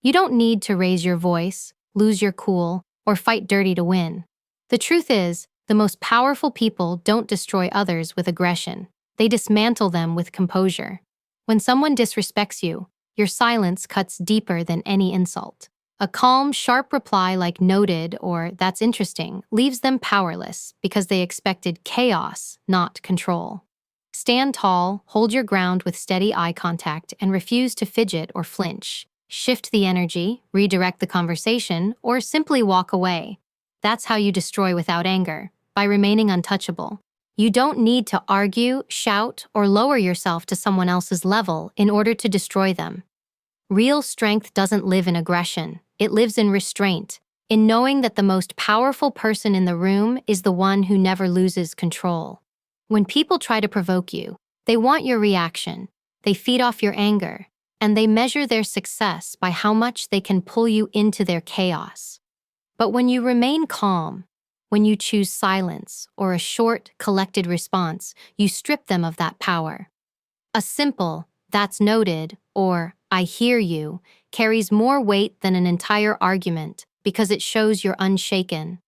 You don't need to raise your voice, lose your cool, or fight dirty to win. The truth is, the most powerful people don't destroy others with aggression. They dismantle them with composure. When someone disrespects you, your silence cuts deeper than any insult. A calm, sharp reply like "noted" or "that's interesting" leaves them powerless because they expected chaos, not control. Stand tall, hold your ground with steady eye contact, and refuse to fidget or flinch. Shift the energy, redirect the conversation, or simply walk away. That's how you destroy without anger, by remaining untouchable. You don't need to argue, shout, or lower yourself to someone else's level in order to destroy them. Real strength doesn't live in aggression. It lives in restraint, in knowing that the most powerful person in the room is the one who never loses control. When people try to provoke you, they want your reaction, they feed off your anger, and they measure their success by how much they can pull you into their chaos. But when you remain calm, when you choose silence or a short, collected response, you strip them of that power. A simple "that's noted" or "I hear you" carries more weight than an entire argument because it shows you're unshaken.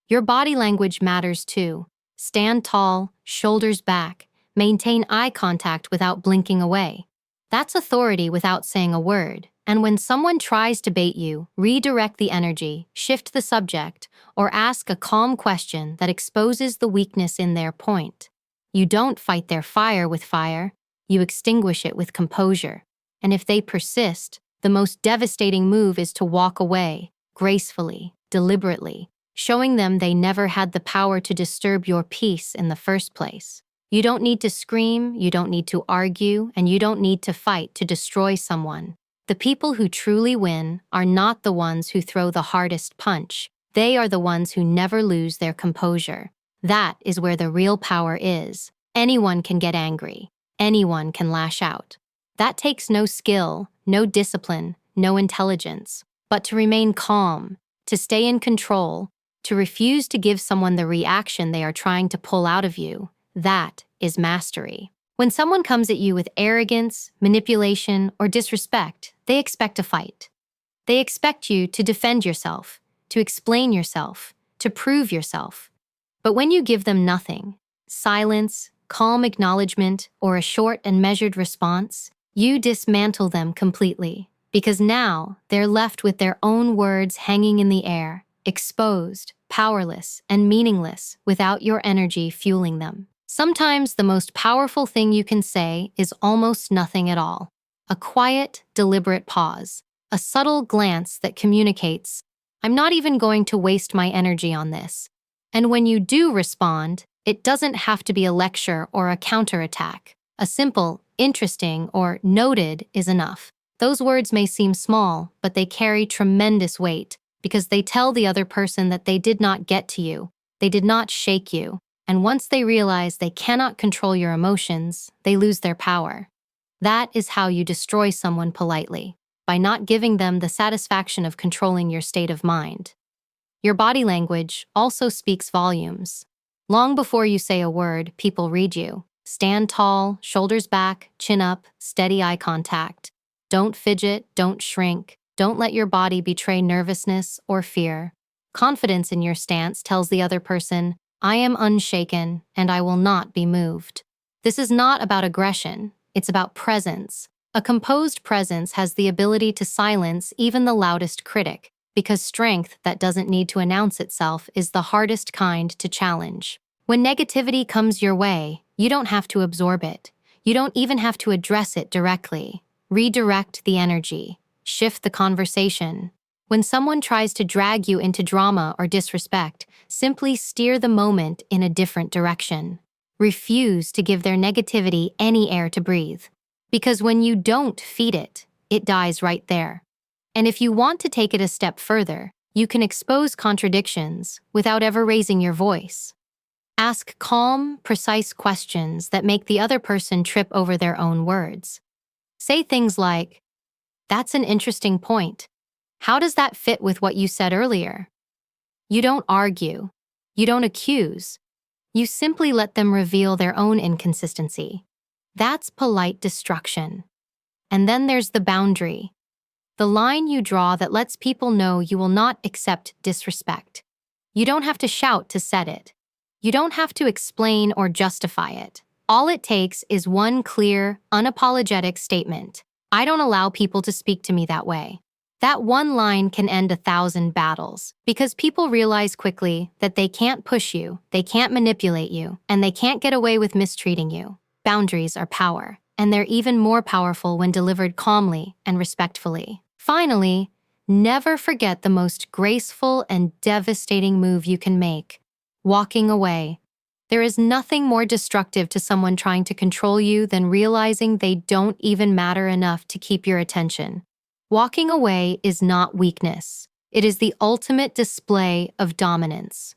Your body language matters too. Stand tall, shoulders back, maintain eye contact without blinking away. That's authority without saying a word. And when someone tries to bait you, redirect the energy, shift the subject, or ask a calm question that exposes the weakness in their point. You don't fight their fire with fire, you extinguish it with composure. And if they persist, the most devastating move is to walk away, gracefully, deliberately, showing them they never had the power to disturb your peace in the first place. You don't need to scream, you don't need to argue, and you don't need to fight to destroy someone. The people who truly win are not the ones who throw the hardest punch. They are the ones who never lose their composure. That is where the real power is. Anyone can get angry. Anyone can lash out. That takes no skill, no discipline, no intelligence. But to remain calm, to stay in control, to refuse to give someone the reaction they are trying to pull out of you, that is mastery. When someone comes at you with arrogance, manipulation, or disrespect, they expect a fight. They expect you to defend yourself, to explain yourself, to prove yourself. But when you give them nothing, silence, calm acknowledgement, or a short and measured response, you dismantle them completely, because now they're left with their own words hanging in the air, exposed, powerless, and meaningless without your energy fueling them. Sometimes the most powerful thing you can say is almost nothing at all. A quiet, deliberate pause, a subtle glance that communicates, "I'm not even going to waste my energy on this." And when you do respond, it doesn't have to be a lecture or a counterattack. A simple "interesting" or "noted" is enough. Those words may seem small, but they carry tremendous weight because they tell the other person that they did not get to you, they did not shake you, and once they realize they cannot control your emotions, they lose their power. That is how you destroy someone politely, by not giving them the satisfaction of controlling your state of mind. Your body language also speaks volumes. Long before you say a word, people read you. Stand tall, shoulders back, chin up, steady eye contact. Don't fidget, don't shrink. Don't let your body betray nervousness or fear. Confidence in your stance tells the other person, "I am unshaken and I will not be moved." This is not about aggression, it's about presence. A composed presence has the ability to silence even the loudest critic, because strength that doesn't need to announce itself is the hardest kind to challenge. When negativity comes your way, you don't have to absorb it. You don't even have to address it directly. Redirect the energy. Shift the conversation. When someone tries to drag you into drama or disrespect, simply steer the moment in a different direction. Refuse to give their negativity any air to breathe. Because when you don't feed it, it dies right there. And if you want to take it a step further, you can expose contradictions without ever raising your voice. Ask calm, precise questions that make the other person trip over their own words. Say things like, "That's an interesting point. How does that fit with what you said earlier?" You don't argue. You don't accuse. You simply let them reveal their own inconsistency. That's polite destruction. And then there's the boundary. The line you draw that lets people know you will not accept disrespect. You don't have to shout to set it. You don't have to explain or justify it. All it takes is one clear, unapologetic statement. I don't allow people to speak to me that way. That one line can end 1,000 battles because people realize quickly that they can't push you, they can't manipulate you, and they can't get away with mistreating you. Boundaries are power, and they're even more powerful when delivered calmly and respectfully. Finally, never forget the most graceful and devastating move you can make: walking away. There is nothing more destructive to someone trying to control you than realizing they don't even matter enough to keep your attention. Walking away is not weakness. It is the ultimate display of dominance.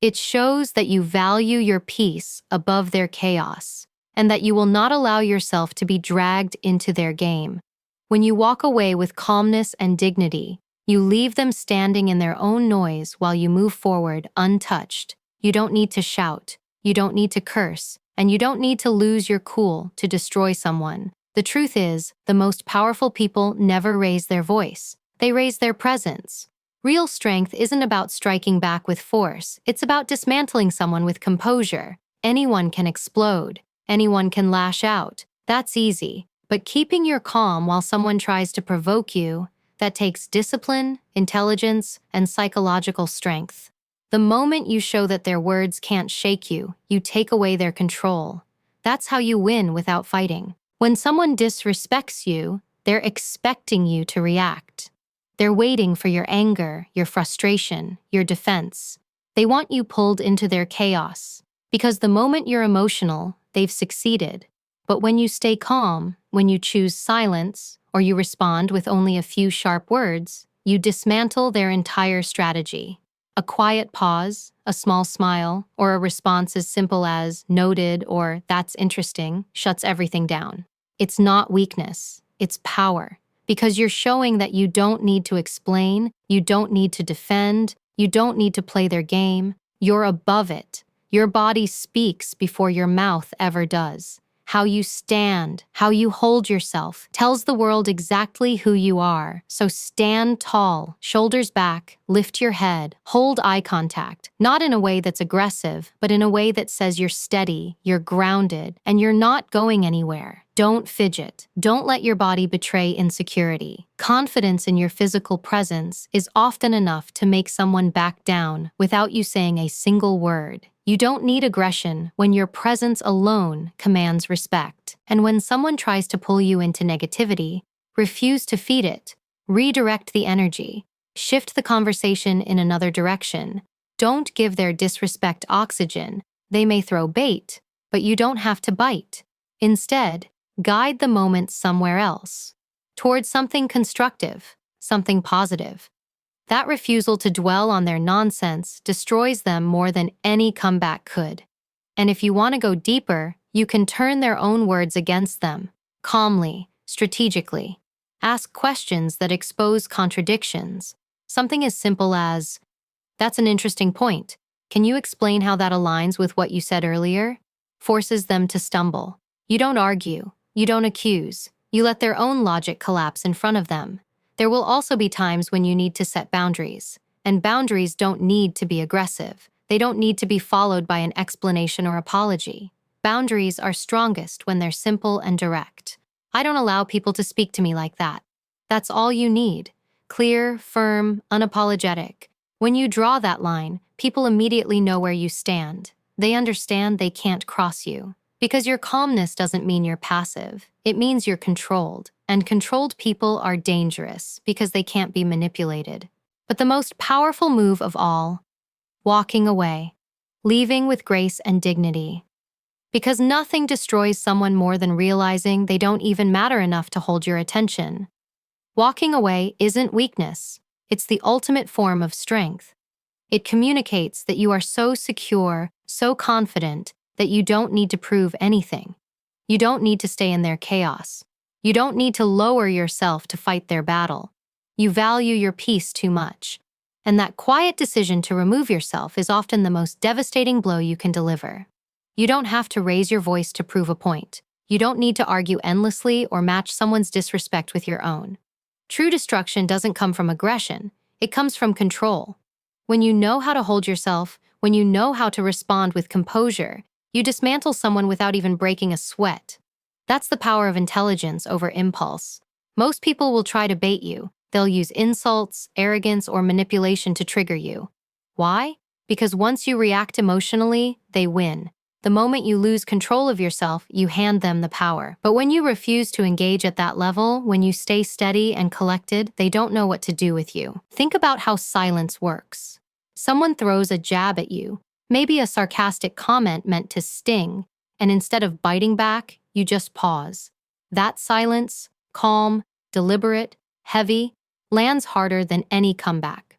It shows that you value your peace above their chaos, and that you will not allow yourself to be dragged into their game. When you walk away with calmness and dignity, you leave them standing in their own noise while you move forward untouched. You don't need to shout, you don't need to curse, and you don't need to lose your cool to destroy someone. The truth is, the most powerful people never raise their voice. They raise their presence. Real strength isn't about striking back with force. It's about dismantling someone with composure. Anyone can explode. Anyone can lash out. That's easy. But keeping your calm while someone tries to provoke you, that takes discipline, intelligence, and psychological strength. The moment you show that their words can't shake you, you take away their control. That's how you win without fighting. When someone disrespects you, they're expecting you to react. They're waiting for your anger, your frustration, your defense. They want you pulled into their chaos. Because the moment you're emotional, they've succeeded. But when you stay calm, when you choose silence, or you respond with only a few sharp words, you dismantle their entire strategy. A quiet pause, a small smile, or a response as simple as "noted" or "that's interesting" shuts everything down. It's not weakness, it's power. Because you're showing that you don't need to explain, you don't need to defend, you don't need to play their game. You're above it. Your body speaks before your mouth ever does. How you stand, how you hold yourself, tells the world exactly who you are. So stand tall, shoulders back, lift your head, hold eye contact, not in a way that's aggressive, but in a way that says you're steady, you're grounded, and you're not going anywhere. Don't fidget. Don't let your body betray insecurity. Confidence in your physical presence is often enough to make someone back down without you saying a single word. You don't need aggression when your presence alone commands respect. And when someone tries to pull you into negativity, refuse to feed it. Redirect the energy. Shift the conversation in another direction. Don't give their disrespect oxygen. They may throw bait, but you don't have to bite. Instead, guide the moment somewhere else, towards something constructive, something positive. That refusal to dwell on their nonsense destroys them more than any comeback could. And if you want to go deeper, you can turn their own words against them, calmly, strategically. Ask questions that expose contradictions. Something as simple as, "That's an interesting point. Can you explain how that aligns with what you said earlier?" Forces them to stumble. You don't argue. You don't accuse. You let their own logic collapse in front of them. There will also be times when you need to set boundaries. And boundaries don't need to be aggressive. They don't need to be followed by an explanation or apology. Boundaries are strongest when they're simple and direct. I don't allow people to speak to me like that. That's all you need. Clear, firm, unapologetic. When you draw that line, people immediately know where you stand. They understand they can't cross you. Because your calmness doesn't mean you're passive. It means you're controlled. And controlled people are dangerous because they can't be manipulated. But the most powerful move of all, walking away, leaving with grace and dignity. Because nothing destroys someone more than realizing they don't even matter enough to hold your attention. Walking away isn't weakness. It's the ultimate form of strength. It communicates that you are so secure, so confident, that you don't need to prove anything. You don't need to stay in their chaos. You don't need to lower yourself to fight their battle. You value your peace too much. And that quiet decision to remove yourself is often the most devastating blow you can deliver. You don't have to raise your voice to prove a point. You don't need to argue endlessly or match someone's disrespect with your own. True destruction doesn't come from aggression, it comes from control. When you know how to hold yourself, when you know how to respond with composure, you dismantle someone without even breaking a sweat. That's the power of intelligence over impulse. Most people will try to bait you. They'll use insults, arrogance, or manipulation to trigger you. Why? Because once you react emotionally, they win. The moment you lose control of yourself, you hand them the power. But when you refuse to engage at that level, when you stay steady and collected, they don't know what to do with you. Think about how silence works. Someone throws a jab at you, maybe a sarcastic comment meant to sting, and instead of biting back, you just pause. That silence, calm, deliberate, heavy, lands harder than any comeback.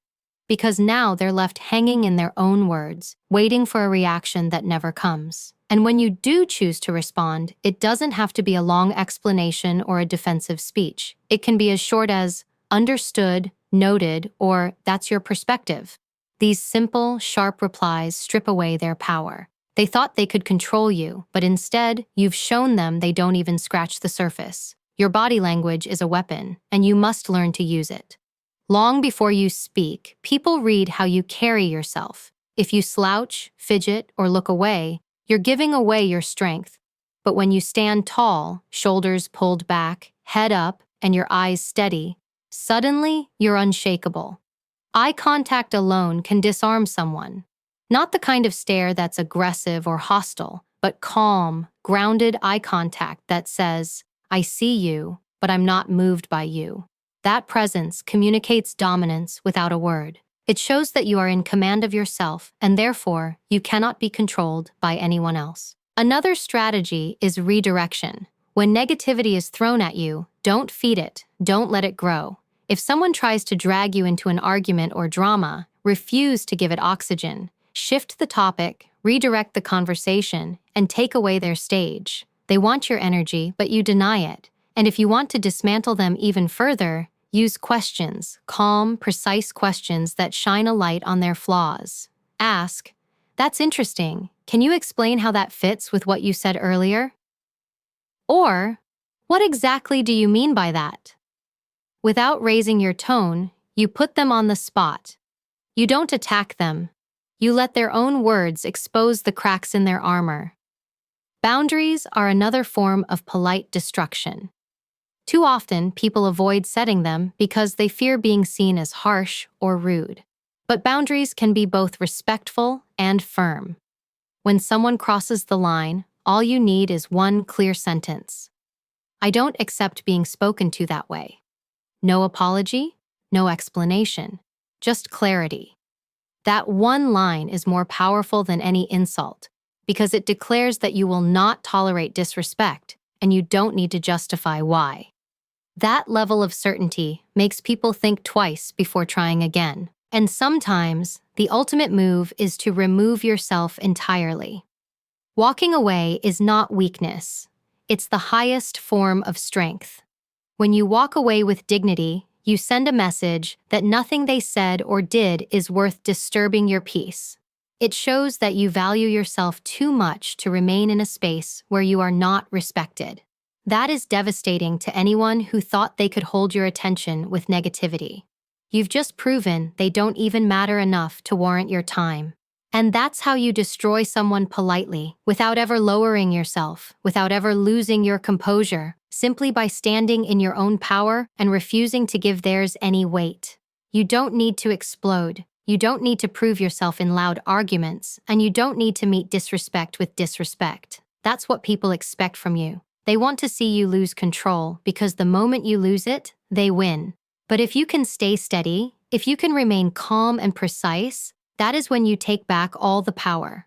Because now they're left hanging in their own words, waiting for a reaction that never comes. And when you do choose to respond, it doesn't have to be a long explanation or a defensive speech. It can be as short as, understood, noted, or that's your perspective. These simple, sharp replies strip away their power. They thought they could control you, but instead, you've shown them they don't even scratch the surface. Your body language is a weapon, and you must learn to use it. Long before you speak, people read how you carry yourself. If you slouch, fidget, or look away, you're giving away your strength. But when you stand tall, shoulders pulled back, head up, and your eyes steady, suddenly you're unshakable. Eye contact alone can disarm someone. Not the kind of stare that's aggressive or hostile, but calm, grounded eye contact that says, I see you, but I'm not moved by you. That presence communicates dominance without a word. It shows that you are in command of yourself, and therefore, you cannot be controlled by anyone else. Another strategy is redirection. When negativity is thrown at you, don't feed it, don't let it grow. If someone tries to drag you into an argument or drama, refuse to give it oxygen. Shift the topic, redirect the conversation, and take away their stage. They want your energy, but you deny it. And if you want to dismantle them even further, use questions, calm, precise questions that shine a light on their flaws. Ask, that's interesting. Can you explain how that fits with what you said earlier? Or, what exactly do you mean by that? Without raising your tone, you put them on the spot. You don't attack them. You let their own words expose the cracks in their armor. Boundaries are another form of polite destruction. Too often, people avoid setting them because they fear being seen as harsh or rude. But boundaries can be both respectful and firm. When someone crosses the line, all you need is one clear sentence. I don't accept being spoken to that way. No apology, no explanation, just clarity. That one line is more powerful than any insult because it declares that you will not tolerate disrespect and you don't need to justify why. That level of certainty makes people think twice before trying again. And sometimes, the ultimate move is to remove yourself entirely. Walking away is not weakness. It's the highest form of strength. When you walk away with dignity, you send a message that nothing they said or did is worth disturbing your peace. It shows that you value yourself too much to remain in a space where you are not respected. That is devastating to anyone who thought they could hold your attention with negativity. You've just proven they don't even matter enough to warrant your time. And that's how you destroy someone politely, without ever lowering yourself, without ever losing your composure, simply by standing in your own power and refusing to give theirs any weight. You don't need to explode. You don't need to prove yourself in loud arguments, and you don't need to meet disrespect with disrespect. That's what people expect from you. They want to see you lose control because the moment you lose it, they win. But if you can stay steady, if you can remain calm and precise, that is when you take back all the power.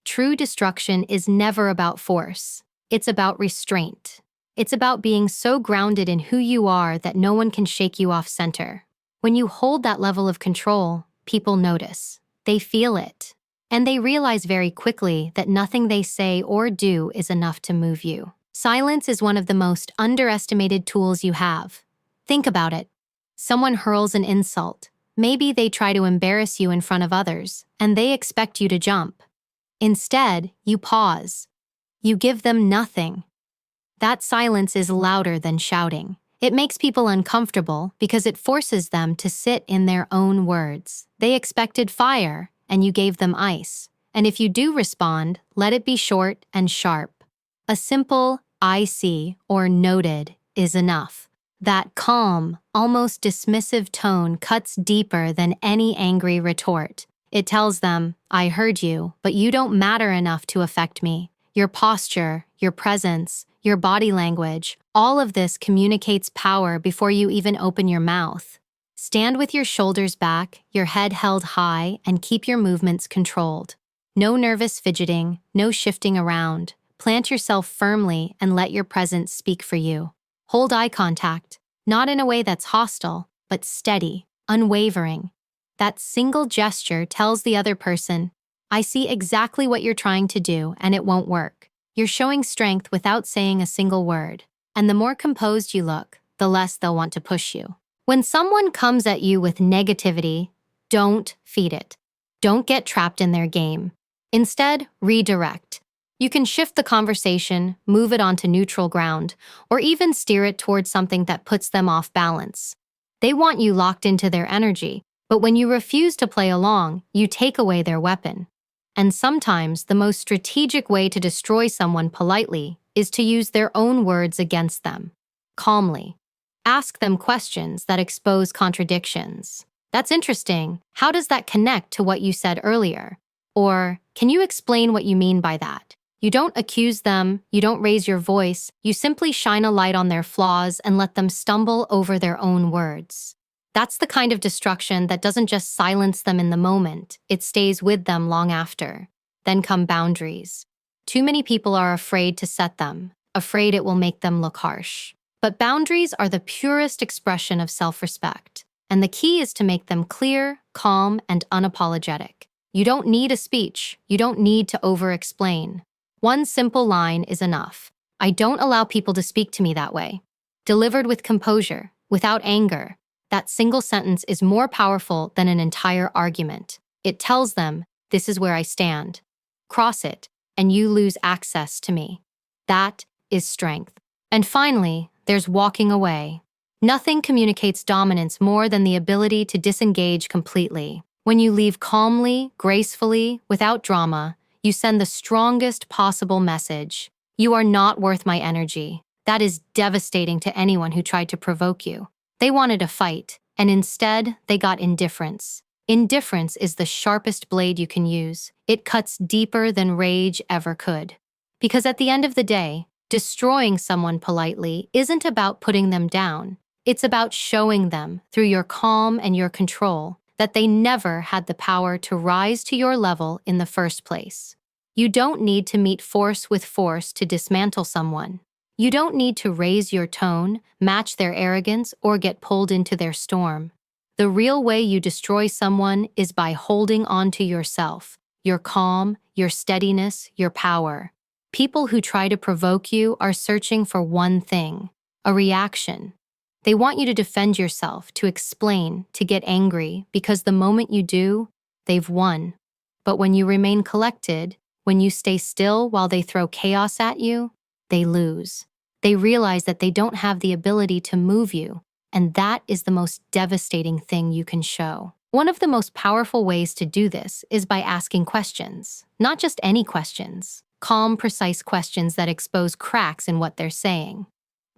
True destruction is never about force. It's about restraint. It's about being so grounded in who you are that no one can shake you off center. When you hold that level of control, people notice. They feel it. And they realize very quickly that nothing they say or do is enough to move you. Silence is one of the most underestimated tools you have. Think about it. Someone hurls an insult. Maybe they try to embarrass you in front of others, and they expect you to jump. Instead, you pause. You give them nothing. That silence is louder than shouting. It makes people uncomfortable because it forces them to sit in their own words. They expected fire, and you gave them ice. And if you do respond, let it be short and sharp. A simple "I see" or "noted" is enough. That calm, almost dismissive tone cuts deeper than any angry retort. It tells them, "I heard you, but you don't matter enough to affect me." Your posture, your presence, your body language, all of this communicates power before you even open your mouth. Stand with your shoulders back, your head held high, and keep your movements controlled. No nervous fidgeting, no shifting around. Plant yourself firmly and let your presence speak for you. Hold eye contact, not in a way that's hostile, but steady, unwavering. That single gesture tells the other person, "I see exactly what you're trying to do, and it won't work." You're showing strength without saying a single word. And the more composed you look, the less they'll want to push you. When someone comes at you with negativity, don't feed it. Don't get trapped in their game. Instead, redirect. You can shift the conversation, move it onto neutral ground, or even steer it towards something that puts them off balance. They want you locked into their energy, but when you refuse to play along, you take away their weapon. And sometimes the most strategic way to destroy someone politely is to use their own words against them. Calmly. Ask them questions that expose contradictions. "That's interesting. How does that connect to what you said earlier?" Or, "Can you explain what you mean by that?" You don't accuse them, you don't raise your voice, you simply shine a light on their flaws and let them stumble over their own words. That's the kind of destruction that doesn't just silence them in the moment, it stays with them long after. Then come boundaries. Too many people are afraid to set them, afraid it will make them look harsh. But boundaries are the purest expression of self-respect, and the key is to make them clear, calm, and unapologetic. You don't need a speech, you don't need to over-explain. One simple line is enough. "I don't allow people to speak to me that way." Delivered with composure, without anger, that single sentence is more powerful than an entire argument. It tells them, "This is where I stand. Cross it, and you lose access to me." That is strength. And finally, there's walking away. Nothing communicates dominance more than the ability to disengage completely. When you leave calmly, gracefully, without drama, you send the strongest possible message. "You are not worth my energy." That is devastating to anyone who tried to provoke you. They wanted a fight, and instead, they got indifference. Indifference is the sharpest blade you can use. It cuts deeper than rage ever could. Because at the end of the day, destroying someone politely isn't about putting them down. It's about showing them, through your calm and your control, that they never had the power to rise to your level in the first place. You don't need to meet force with force to dismantle someone. You don't need to raise your tone, match their arrogance, or get pulled into their storm. The real way you destroy someone is by holding on to yourself, your calm, your steadiness, your power. People who try to provoke you are searching for one thing: a reaction. They want you to defend yourself, to explain, to get angry, because the moment you do, they've won. But when you remain collected, when you stay still while they throw chaos at you, they lose. They realize that they don't have the ability to move you, and that is the most devastating thing you can show. One of the most powerful ways to do this is by asking questions. Not just any questions. Calm, precise questions that expose cracks in what they're saying.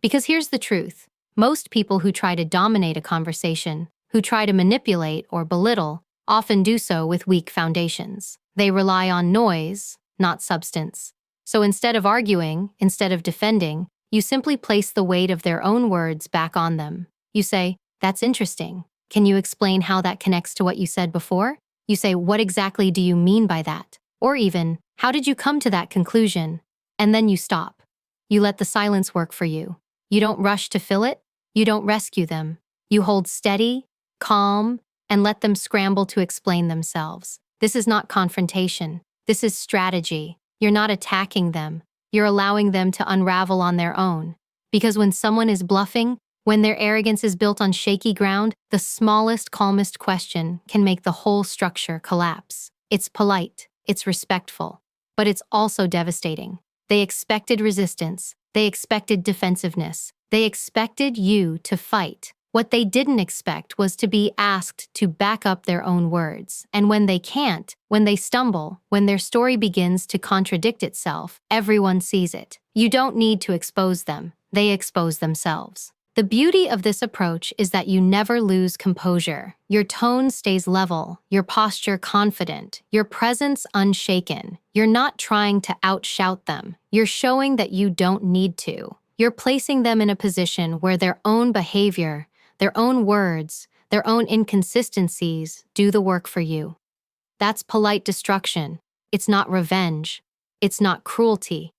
Because here's the truth. Most people who try to dominate a conversation, who try to manipulate or belittle, often do so with weak foundations. They rely on noise, not substance. So instead of arguing, instead of defending, you simply place the weight of their own words back on them. You say, "That's interesting. Can you explain how that connects to what you said before?" You say, "What exactly do you mean by that?" Or even, "How did you come to that conclusion?" And then you stop. You let the silence work for you. You don't rush to fill it. You don't rescue them. You hold steady, calm, and let them scramble to explain themselves. This is not confrontation. This is strategy. You're not attacking them. You're allowing them to unravel on their own. Because when someone is bluffing, when their arrogance is built on shaky ground, the smallest, calmest question can make the whole structure collapse. It's polite. It's respectful. But it's also devastating. They expected resistance. They expected defensiveness. They expected you to fight. What they didn't expect was to be asked to back up their own words. And when they can't, when they stumble, when their story begins to contradict itself, everyone sees it. You don't need to expose them. They expose themselves. The beauty of this approach is that you never lose composure. Your tone stays level, your posture confident, your presence unshaken. You're not trying to outshout them. You're showing that you don't need to. You're placing them in a position where their own behavior, their own words, their own inconsistencies do the work for you. That's polite destruction. It's not revenge. It's not cruelty.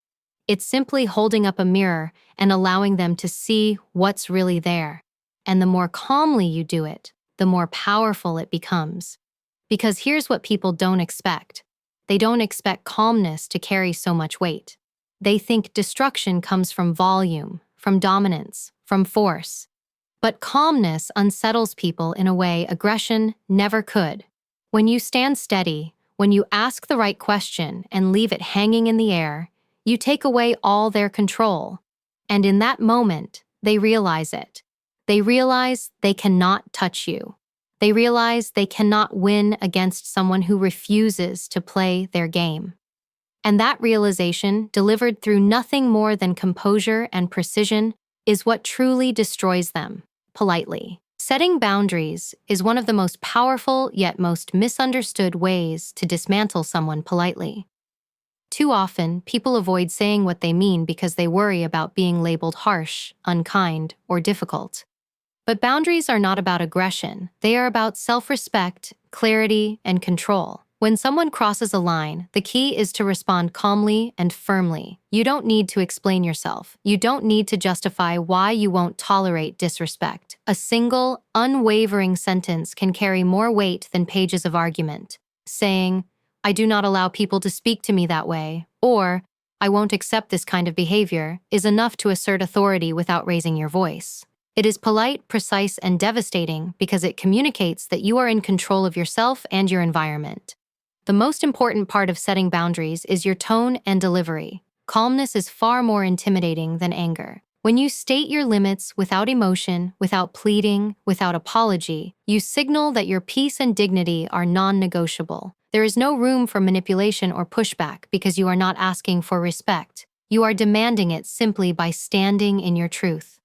It's simply holding up a mirror and allowing them to see what's really there. And the more calmly you do it, the more powerful it becomes. Because here's what people don't expect. They don't expect calmness to carry so much weight. They think destruction comes from volume, from dominance, from force. But calmness unsettles people in a way aggression never could. When you stand steady, when you ask the right question and leave it hanging in the air, you take away all their control. And in that moment, they realize it. They realize they cannot touch you. They realize they cannot win against someone who refuses to play their game. And that realization, delivered through nothing more than composure and precision, is what truly destroys them, politely. Setting boundaries is one of the most powerful yet most misunderstood ways to dismantle someone politely. Too often, people avoid saying what they mean because they worry about being labeled harsh, unkind, or difficult. But boundaries are not about aggression. They are about self-respect, clarity, and control. When someone crosses a line, the key is to respond calmly and firmly. You don't need to explain yourself. You don't need to justify why you won't tolerate disrespect. A single, unwavering sentence can carry more weight than pages of argument. Saying, "I do not allow people to speak to me that way," or "I won't accept this kind of behavior," is enough to assert authority without raising your voice. It is polite, precise, and devastating because it communicates that you are in control of yourself and your environment. The most important part of setting boundaries is your tone and delivery. Calmness is far more intimidating than anger. When you state your limits without emotion, without pleading, without apology, you signal that your peace and dignity are non-negotiable. There is no room for manipulation or pushback because you are not asking for respect. You are demanding it simply by standing in your truth.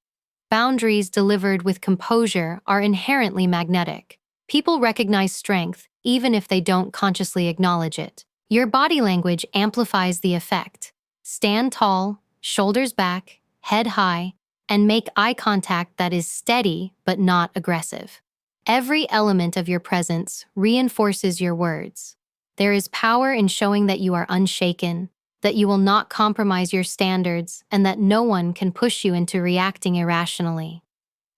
Boundaries delivered with composure are inherently magnetic. People recognize strength even if they don't consciously acknowledge it. Your body language amplifies the effect. Stand tall, shoulders back, head high, and make eye contact that is steady but not aggressive. Every element of your presence reinforces your words. There is power in showing that you are unshaken, that you will not compromise your standards, and that no one can push you into reacting irrationally.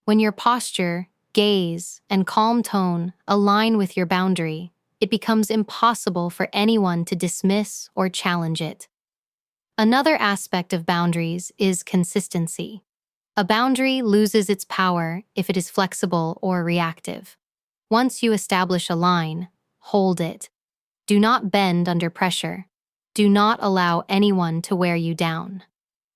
When your posture, gaze, and calm tone align with your boundary, it becomes impossible for anyone to dismiss or challenge it. Another aspect of boundaries is consistency. A boundary loses its power if it is flexible or reactive. Once you establish a line, hold it. Do not bend under pressure. Do not allow anyone to wear you down.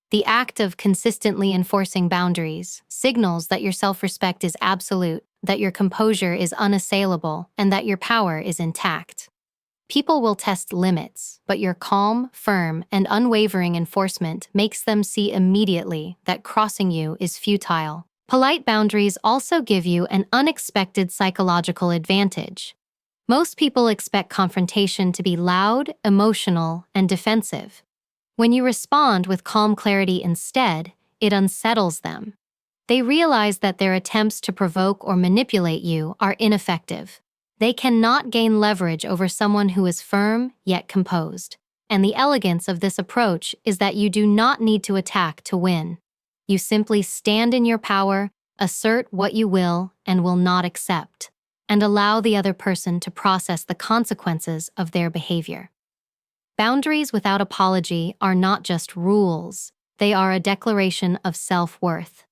The act of consistently enforcing boundaries signals that your self-respect is absolute, that your composure is unassailable, and that your power is intact. People will test limits, but your calm, firm, and unwavering enforcement makes them see immediately that crossing you is futile. Polite boundaries also give you an unexpected psychological advantage. Most people expect confrontation to be loud, emotional, and defensive. When you respond with calm clarity instead, it unsettles them. They realize that their attempts to provoke or manipulate you are ineffective. They cannot gain leverage over someone who is firm yet composed. And the elegance of this approach is that you do not need to attack to win. You simply stand in your power, assert what you will and will not accept, and allow the other person to process the consequences of their behavior. Boundaries without apology are not just rules, they are a declaration of self-worth.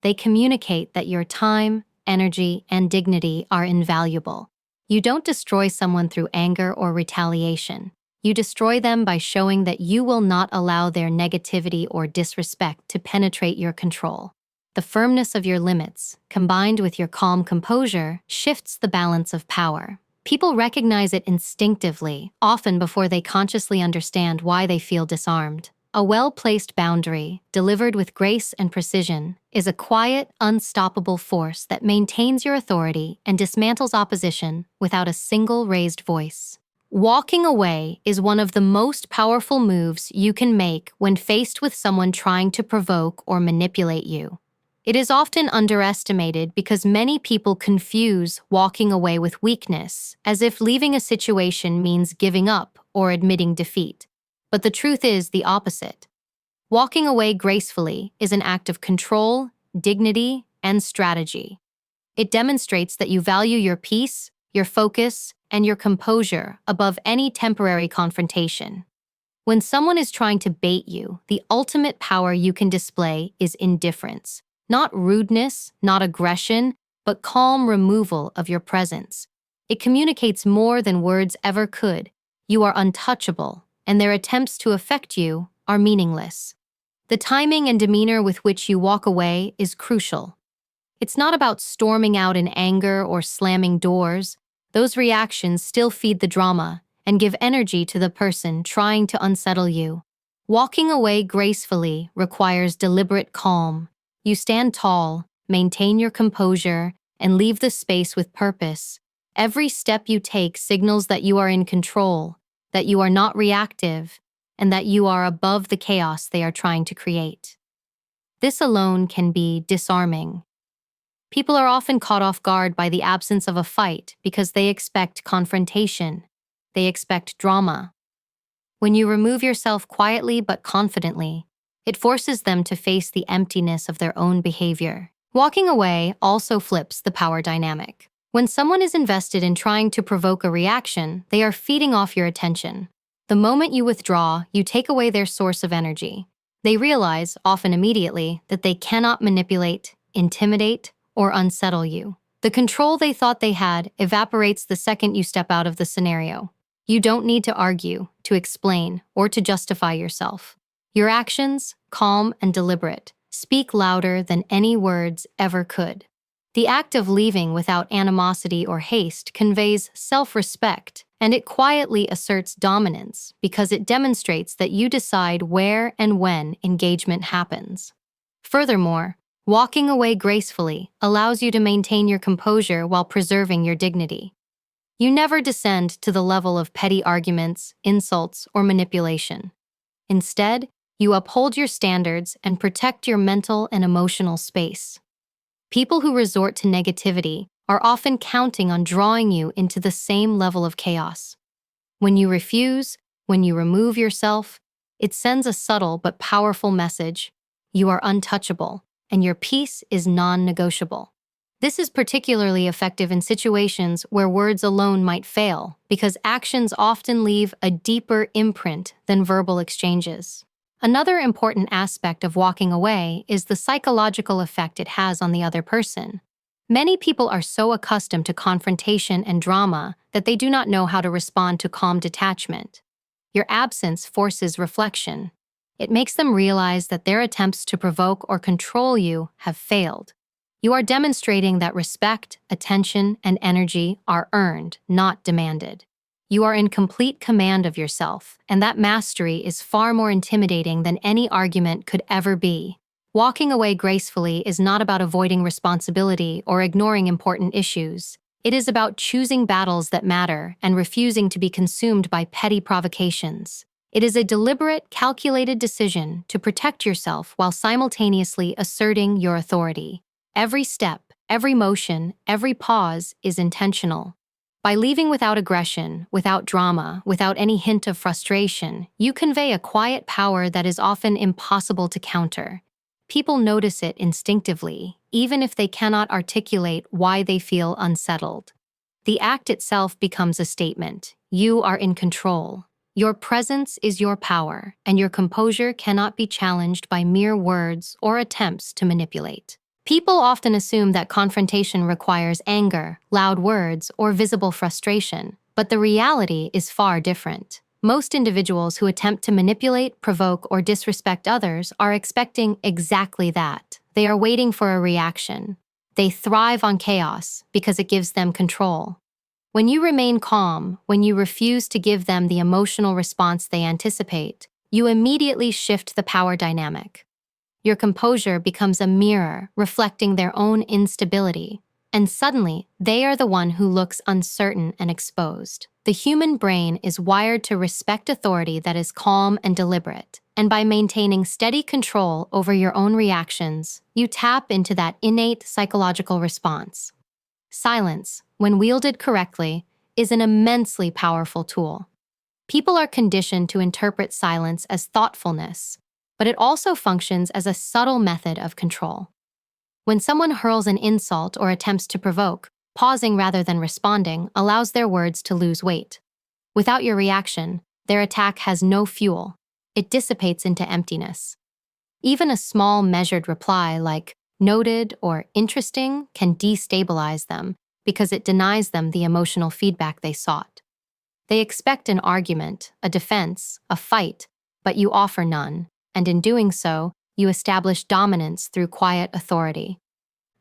They communicate that your time, energy, and dignity are invaluable. You don't destroy someone through anger or retaliation. You destroy them by showing that you will not allow their negativity or disrespect to penetrate your control. The firmness of your limits, combined with your calm composure, shifts the balance of power. People recognize it instinctively, often before they consciously understand why they feel disarmed. A well-placed boundary, delivered with grace and precision, is a quiet, unstoppable force that maintains your authority and dismantles opposition without a single raised voice. Walking away is one of the most powerful moves you can make when faced with someone trying to provoke or manipulate you. It is often underestimated because many people confuse walking away with weakness, as if leaving a situation means giving up or admitting defeat. But the truth is the opposite. Walking away gracefully is an act of control, dignity, and strategy. It demonstrates that you value your peace, your focus, and your composure above any temporary confrontation. When someone is trying to bait you, the ultimate power you can display is indifference. Not rudeness, not aggression, but calm removal of your presence. It communicates more than words ever could. You are untouchable, and their attempts to affect you are meaningless. The timing and demeanor with which you walk away is crucial. It's not about storming out in anger or slamming doors. Those reactions still feed the drama and give energy to the person trying to unsettle you. Walking away gracefully requires deliberate calm. You stand tall, maintain your composure, and leave the space with purpose. Every step you take signals that you are in control, that you are not reactive, and that you are above the chaos they are trying to create. This alone can be disarming. People are often caught off guard by the absence of a fight because they expect confrontation. They expect drama. When you remove yourself quietly but confidently, it forces them to face the emptiness of their own behavior. Walking away also flips the power dynamic. When someone is invested in trying to provoke a reaction, they are feeding off your attention. The moment you withdraw, you take away their source of energy. They realize, often immediately, that they cannot manipulate, intimidate, or unsettle you. The control they thought they had evaporates the second you step out of the scenario. You don't need to argue, to explain, or to justify yourself. Your actions, calm and deliberate, speak louder than any words ever could. The act of leaving without animosity or haste conveys self-respect, and it quietly asserts dominance because it demonstrates that you decide where and when engagement happens. Furthermore, walking away gracefully allows you to maintain your composure while preserving your dignity. You never descend to the level of petty arguments, insults, or manipulation. Instead, you uphold your standards and protect your mental and emotional space. People who resort to negativity are often counting on drawing you into the same level of chaos. When you refuse, when you remove yourself, it sends a subtle but powerful message. You are untouchable, and your peace is non-negotiable. This is particularly effective in situations where words alone might fail, because actions often leave a deeper imprint than verbal exchanges. Another important aspect of walking away is the psychological effect it has on the other person. Many people are so accustomed to confrontation and drama that they do not know how to respond to calm detachment. Your absence forces reflection. It makes them realize that their attempts to provoke or control you have failed. You are demonstrating that respect, attention, and energy are earned, not demanded. You are in complete command of yourself, and that mastery is far more intimidating than any argument could ever be. Walking away gracefully is not about avoiding responsibility or ignoring important issues. It is about choosing battles that matter and refusing to be consumed by petty provocations. It is a deliberate, calculated decision to protect yourself while simultaneously asserting your authority. Every step, every motion, every pause is intentional. By leaving without aggression, without drama, without any hint of frustration, you convey a quiet power that is often impossible to counter. People notice it instinctively, even if they cannot articulate why they feel unsettled. The act itself becomes a statement. You are in control. Your presence is your power, and your composure cannot be challenged by mere words or attempts to manipulate. People often assume that confrontation requires anger, loud words, or visible frustration, but the reality is far different. Most individuals who attempt to manipulate, provoke, or disrespect others are expecting exactly that, They are waiting for a reaction. They thrive on chaos because it gives them control. When you remain calm, when you refuse to give them the emotional response they anticipate, you immediately shift the power dynamic. Your composure becomes a mirror reflecting their own instability, and suddenly they are the one who looks uncertain and exposed. The human brain is wired to respect authority that is calm and deliberate, and by maintaining steady control over your own reactions, you tap into that innate psychological response. Silence, when wielded correctly, is an immensely powerful tool. People are conditioned to interpret silence as thoughtfulness, but it also functions as a subtle method of control. When someone hurls an insult or attempts to provoke, pausing rather than responding allows their words to lose weight. Without your reaction, their attack has no fuel. It dissipates into emptiness. Even a small, measured reply like noted or interesting can destabilize them because it denies them the emotional feedback they sought. They expect an argument, a defense, a fight, but you offer none, and in doing so, you establish dominance through quiet authority.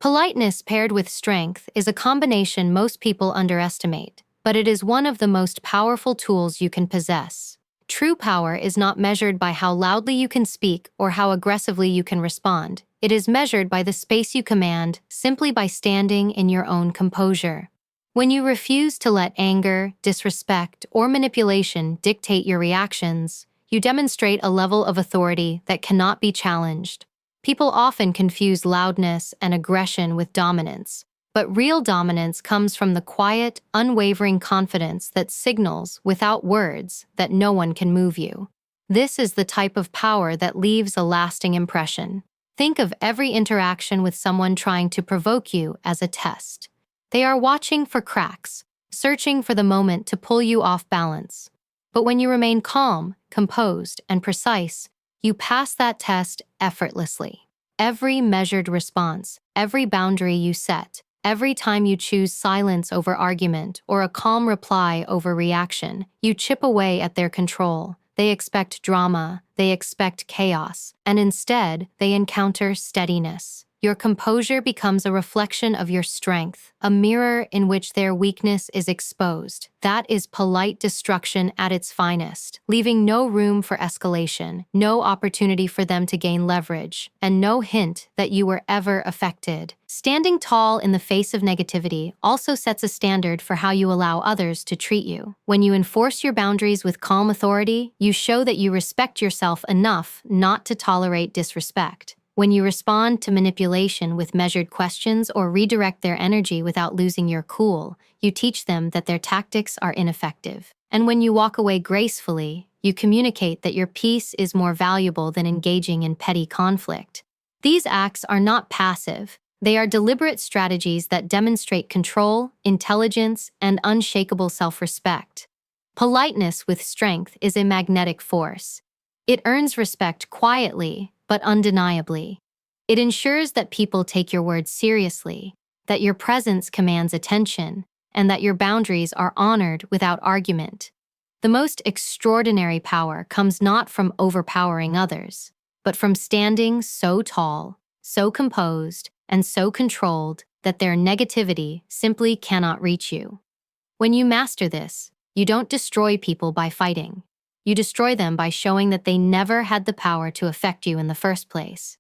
Politeness paired with strength is a combination most people underestimate, but it is one of the most powerful tools you can possess. True power is not measured by how loudly you can speak or how aggressively you can respond. It is measured by the space you command simply by standing in your own composure. When you refuse to let anger, disrespect, or manipulation dictate your reactions, you demonstrate a level of authority that cannot be challenged. People often confuse loudness and aggression with dominance, but real dominance comes from the quiet, unwavering confidence that signals, without words, that no one can move you. This is the type of power that leaves a lasting impression. Think of every interaction with someone trying to provoke you as a test. They are watching for cracks, searching for the moment to pull you off balance. But when you remain calm, composed, and precise, you pass that test effortlessly. Every measured response, every boundary you set, every time you choose silence over argument or a calm reply over reaction, you chip away at their control. They expect drama, they expect chaos, and instead, they encounter steadiness. Your composure becomes a reflection of your strength, a mirror in which their weakness is exposed. That is polite destruction at its finest, leaving no room for escalation, no opportunity for them to gain leverage, and no hint that you were ever affected. Standing tall in the face of negativity also sets a standard for how you allow others to treat you. When you enforce your boundaries with calm authority, you show that you respect yourself enough not to tolerate disrespect. When you respond to manipulation with measured questions or redirect their energy without losing your cool, you teach them that their tactics are ineffective. And when you walk away gracefully, you communicate that your peace is more valuable than engaging in petty conflict. These acts are not passive. They are deliberate strategies that demonstrate control, intelligence, and unshakable self-respect. Politeness with strength is a magnetic force. It earns respect quietly, but undeniably. It ensures that people take your words seriously, that your presence commands attention, and that your boundaries are honored without argument. The most extraordinary power comes not from overpowering others, but from standing so tall, so composed, and so controlled that their negativity simply cannot reach you. When you master this, you don't destroy people by fighting. You destroy them by showing that they never had the power to affect you in the first place.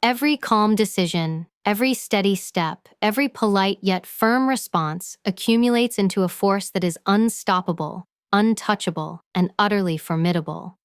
Every calm decision, every steady step, every polite yet firm response accumulates into a force that is unstoppable, untouchable, and utterly formidable.